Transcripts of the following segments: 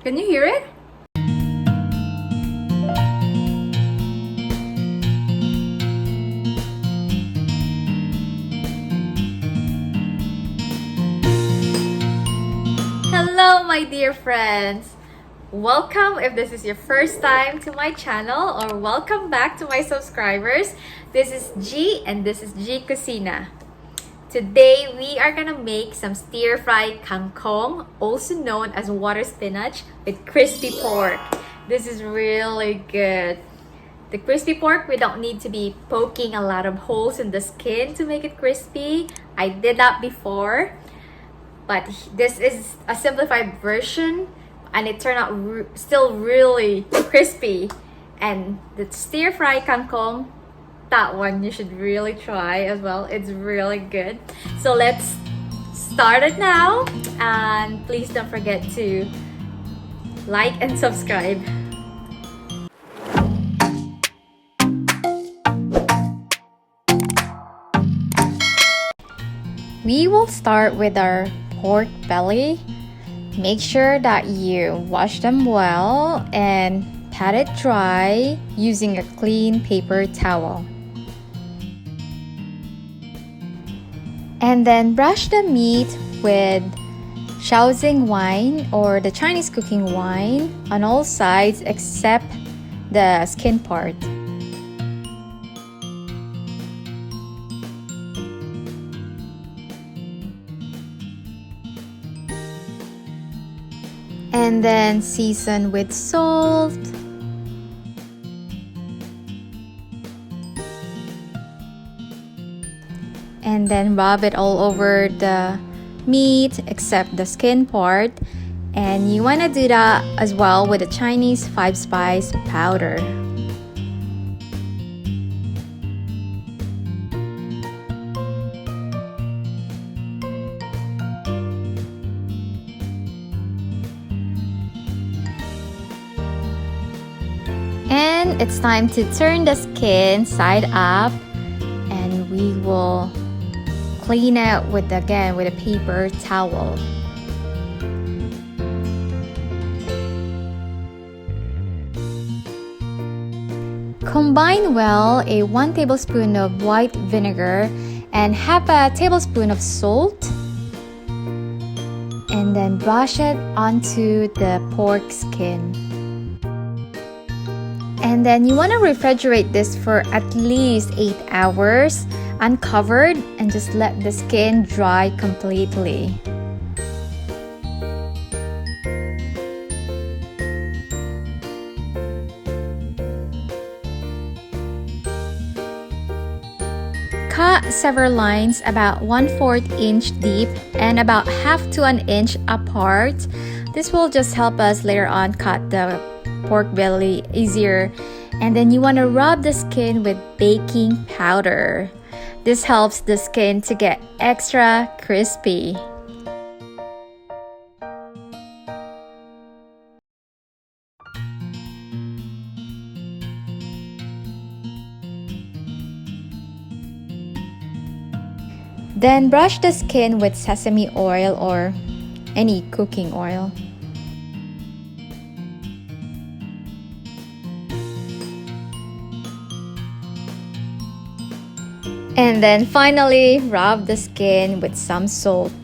Can you hear it? Hello, my dear friends! Welcome if this is your first time to my channel, or welcome back to my subscribers. This is Gie and this is Gie Cucina. Today we are gonna make some stir fry kangkong, also known as water spinach, with crispy pork. This is really good. The crispy pork, we don't need to be poking a lot of holes in the skin to make it crispy. I did that before, but this is a simplified version and it turned out still really crispy. And the stir fry kangkong, that one you should really try as well. It's really good. So let's start it now, and please don't forget to like and subscribe. We will start with our pork belly. Make sure that you wash them well and pat it dry using a clean paper towel. And then brush the meat with Shaoxing wine or the Chinese cooking wine on all sides except the skin part. And then season with salt, and then rub it all over the meat except the skin part. And you want to do that as well with the Chinese 5-spice powder. And it's time to turn the skin side up, and we will clean it with a paper towel. Combine well a 1 tablespoon of white vinegar and half a tablespoon of salt, and then brush it onto the pork skin. And then you want to refrigerate this for at least 8 hours uncovered, and just let the skin dry completely. Cut several lines about 1/4 inch deep and about half to an inch apart. This will just help us later on cut the pork belly easier. And then you want to rub the skin with baking powder. This helps the skin to get extra crispy. Then brush the skin with sesame oil or any cooking oil. And then finally, rub the skin with some salt.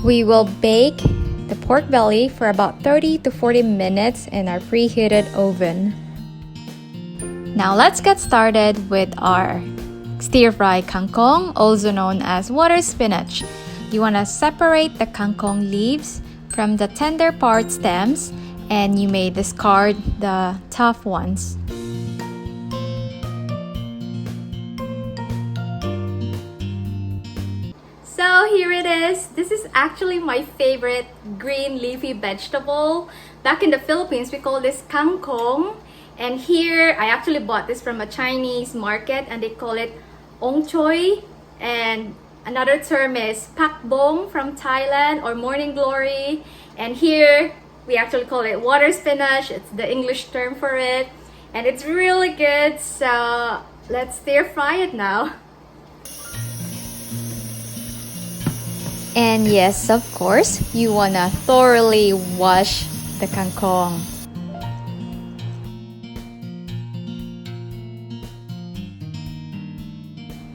We will bake the pork belly for about 30 to 40 minutes in our preheated oven. Now let's get started with our stir fry kangkong, also known as water spinach. You want to separate the kangkong leaves from the tender part stems, and you may discard the tough ones. So here it is. This is actually my favorite green leafy vegetable. Back in the Philippines, we call this kangkong. And here, I actually bought this from a Chinese market, and they call it Ong Choy. And another term is Pak Boong from Thailand, or morning glory. And here, we actually call it water spinach. It's the English term for it. And it's really good. So let's stir fry it now. And yes, of course, you wanna thoroughly wash the kangkong.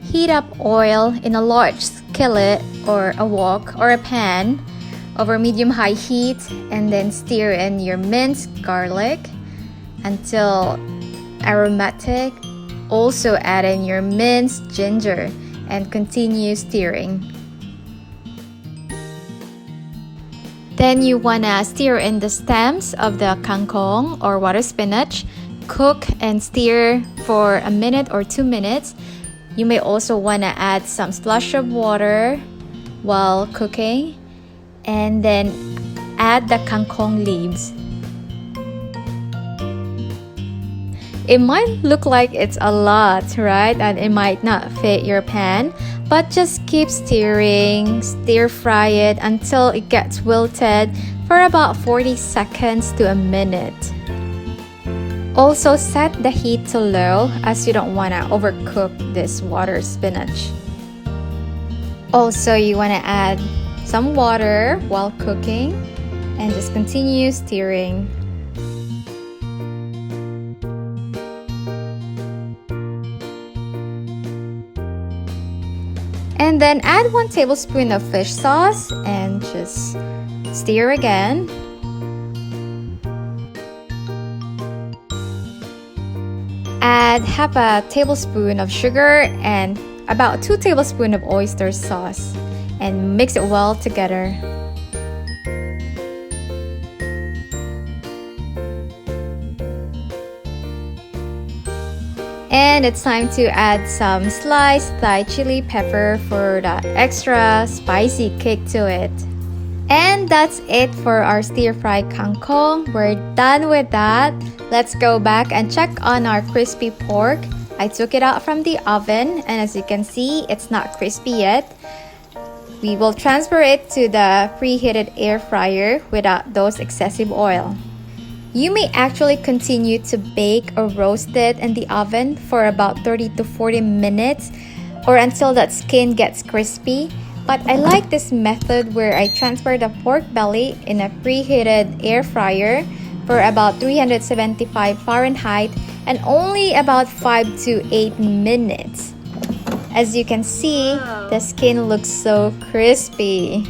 Heat up oil in a large skillet or a wok or a pan over medium-high heat, and then stir in your minced garlic until aromatic. Also add in your minced ginger and continue stirring. Then you wanna stir in the stems of the kangkong or water spinach. Cook and stir for a minute or 2 minutes. You may also wanna add some splash of water while cooking, and then add the kangkong leaves. It might look like it's a lot, right? And it might not fit your pan, but just keep stirring, stir fry it until it gets wilted for about 40 seconds to a minute. Also set the heat to low as you don't want to overcook this water spinach. Also, you want to add some water while cooking and just continue stirring. And then add 1 tablespoon of fish sauce and just stir again. Add half a tablespoon of sugar and about 2 tablespoons of oyster sauce and mix it well together. And it's time to add some sliced Thai chili pepper for that extra spicy kick to it. And that's it for our stir fry kangkong. We're done with that. Let's go back and check on our crispy pork. I took it out from the oven, and as you can see, it's not crispy yet. We will transfer it to the preheated air fryer without those excessive oil. You may actually continue to bake or roast it in the oven for about 30 to 40 minutes or until that skin gets crispy. But I like this method where I transfer the pork belly in a preheated air fryer for about 375 Fahrenheit and only about 5 to 8 minutes. As you can see, the skin looks so crispy.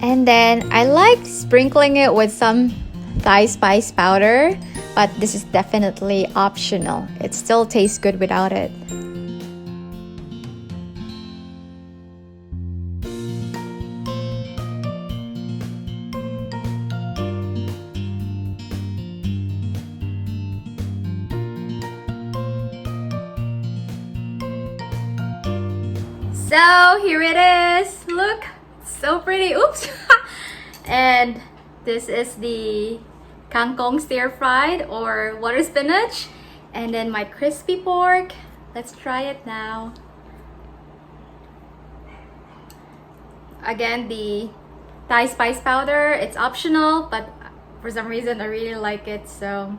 And then I like sprinkling it with some Thai spice powder, but this is definitely optional. It still tastes good without it. So here it is. Look, so pretty. Oops. And this is the kangkong stir fried or water spinach, and then my crispy pork. Let's try it now. Again, the Thai spice powder, it's optional, but for some reason I really like it, so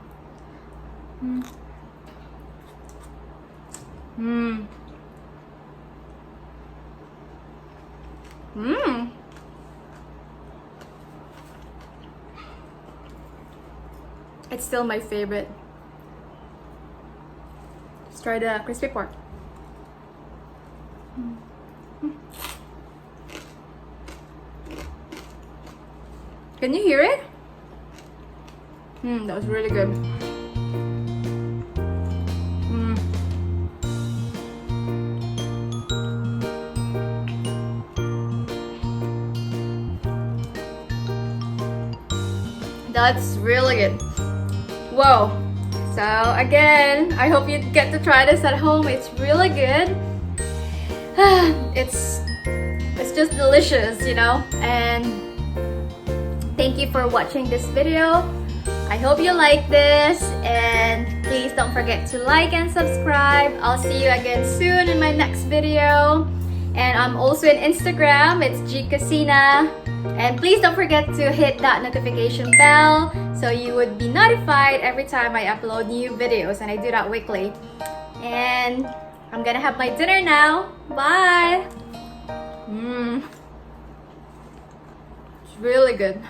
It's still my favorite. Let's try the crispy pork. Can you hear it? That was really good. That's really good. Whoa. So again, I hope you get to try this at home. It's really good. It's just delicious, you know. And thank you for watching this video. I hope you like this, and please don't forget to like and subscribe. I'll see you again soon in my next video. And I'm also on Instagram. It's Gie Cucina. And please don't forget to hit that notification bell so you would be notified every time I upload new videos, and I do that weekly. And I'm gonna have my dinner now. Bye! It's really good.